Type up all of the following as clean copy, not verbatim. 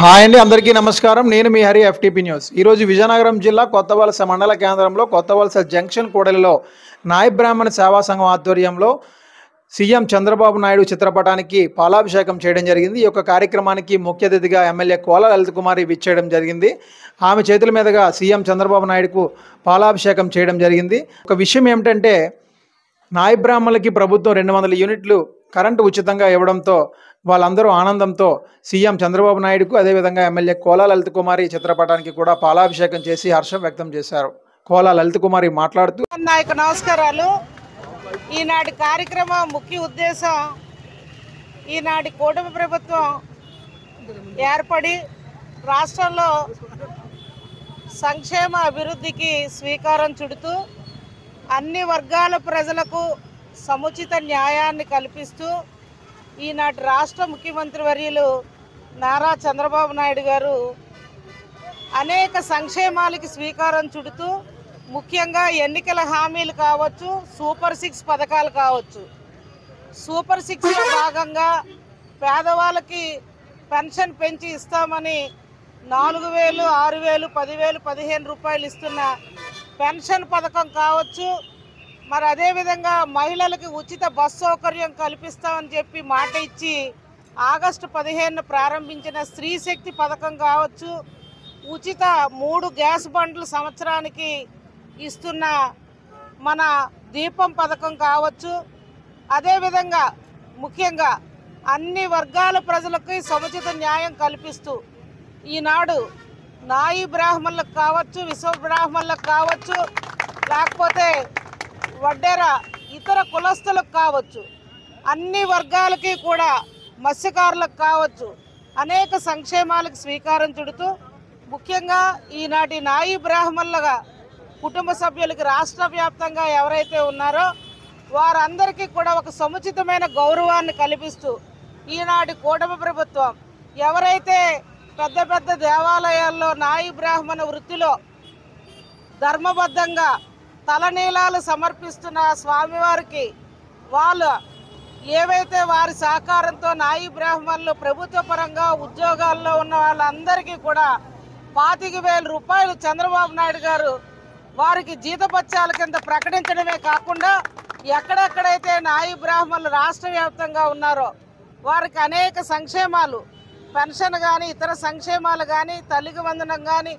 Hi అండి, అందరికీ నమస్కారం. నేను మీ హరి, ఎఫ్టీపీ న్యూస్. ఈరోజు విజయనగరం జిల్లా కొత్తవలస మండల కేంద్రంలో కొత్తవలస జంక్షన్ కూడలిలో నాయ బ్రాహ్మణ సేవా సంఘం ఆధ్వర్యంలో సీఎం చంద్రబాబు నాయుడు చిత్రపటానికి పాలాభిషేకం చేయడం జరిగింది. ఈ యొక్క కార్యక్రమానికి ముఖ్య అతిథిగా ఎమ్మెల్యే కోల లలిత కుమారి విచ్చేయడం జరిగింది. ఆమె చేతుల మీదుగా సీఎం చంద్రబాబు నాయుడుకు పాలాభిషేకం చేయడం జరిగింది. ఒక విషయం ఏమిటంటే, నాయ బ్రాహ్మణులకి ప్రభుత్వం 200 యూనిట్లు కరెంటు ఉచితంగా ఇవ్వడంతో వాళ్ళందరూ ఆనందంతో సీఎం చంద్రబాబు నాయుడుకు అదేవిధంగా ఎమ్మెల్యే కోల లలిత కుమారి చిత్రపటానికి కూడా పాలాభిషేకం చేసి హర్షం వ్యక్తం చేశారు. కోల లలిత కుమారి మాట్లాడుతూ, నాయకు నమస్కారాలు. ఈనాటి కార్యక్రమం ముఖ్య ఉద్దేశం, ఈనాటి కూటమి ప్రభుత్వం ఏర్పడి రాష్ట్రంలో సంక్షేమ అభివృద్ధికి శ్రీకారం చుడుతూ అన్ని వర్గాల ప్రజలకు సముచిత న్యాయాన్ని కల్పిస్తూ ఈనాటి రాష్ట్ర ముఖ్యమంత్రి వర్యులు నారా చంద్రబాబు నాయుడు గారు అనేక సంక్షేమాలకి శ్రీకారం చుడుతూ ముఖ్యంగా ఎన్నికల హామీలు కావచ్చు, సూపర్ 6 పథకాలు కావచ్చు. సూపర్ 6లో భాగంగా పేదవాళ్ళకి పెన్షన్ పెంచి ఇస్తామని 4,000, 6,000, 10,000, 15 రూపాయలు ఇస్తున్న పెన్షన్ పథకం కావచ్చు. మరి అదేవిధంగా మహిళలకి ఉచిత బస్ సౌకర్యం కల్పిస్తామని చెప్పి మాట ఇచ్చి ఆగస్టు 15 ప్రారంభించిన స్త్రీ శక్తి పథకం కావచ్చు, ఉచిత 3 గ్యాస్ బండ్లు సంవత్సరానికి ఇస్తున్న మన దీపం పథకం కావచ్చు. అదేవిధంగా ముఖ్యంగా అన్ని వర్గాల ప్రజలకి సముచిత న్యాయం కల్పిస్తూ ఈనాడు నాయి బ్రాహ్మణులకు కావచ్చు, విశ్వ బ్రాహ్మణులకు కావచ్చు, లేకపోతే వడ్డెర ఇతర కులస్తులకు కావచ్చు, అన్ని వర్గాలకి కూడా మత్స్యకారులకు కావచ్చు అనేక సంక్షేమాలకు శ్రీకారం చుడుతూ ముఖ్యంగా ఈనాటి నాయి బ్రాహ్మణులుగా కుటుంబ సభ్యులకి రాష్ట్ర వ్యాప్తంగా ఎవరైతే ఉన్నారో వారందరికీ కూడా ఒక సముచితమైన గౌరవాన్ని కల్పిస్తూ ఈనాటి కూటమి ప్రభుత్వం ఎవరైతే పెద్ద పెద్ద దేవాలయాల్లో నాయి బ్రాహ్మణ వృత్తిలో ధర్మబద్ధంగా తలనీలాలు సమర్పిస్తున్న స్వామివారికి వాళ్ళు ఏవైతే వారి సహకారంతో నాయి బ్రాహ్మణులు ప్రభుత్వ పరంగా ఉద్యోగాల్లో ఉన్న వాళ్ళందరికీ కూడా 25,000 రూపాయలు చంద్రబాబు నాయుడు గారు వారికి జీతపత్యాల కింద ప్రకటించడమే కాకుండా ఎక్కడెక్కడైతే నాయి బ్రాహ్మణులు రాష్ట్ర వ్యాప్తంగా ఉన్నారో వారికి అనేక సంక్షేమాలు, పెన్షన్ కానీ ఇతర సంక్షేమాలు కానీ తల్లికి వందనం కానీ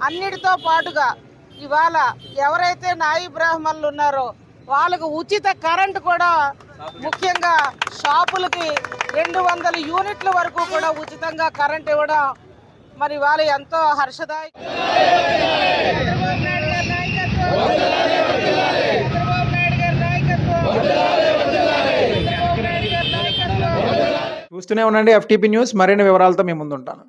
అన్నిటితో పాటుగా ఇవాళ ఎవరైతే నాయి బ్రాహ్మణులు ఉన్నారో వాళ్ళకు ఉచిత కరెంటు కూడా, ముఖ్యంగా షాపులకి 200 యూనిట్ల వరకు కూడా ఉచితంగా కరెంట్ ఇవ్వడం మరి వాళ్ళు ఎంతో హర్షదాయకం. చూస్తూనే ఉండండి ఎఫ్టీపీ న్యూస్. మరిన్ని వివరాలతో మీ ముందుంటాను.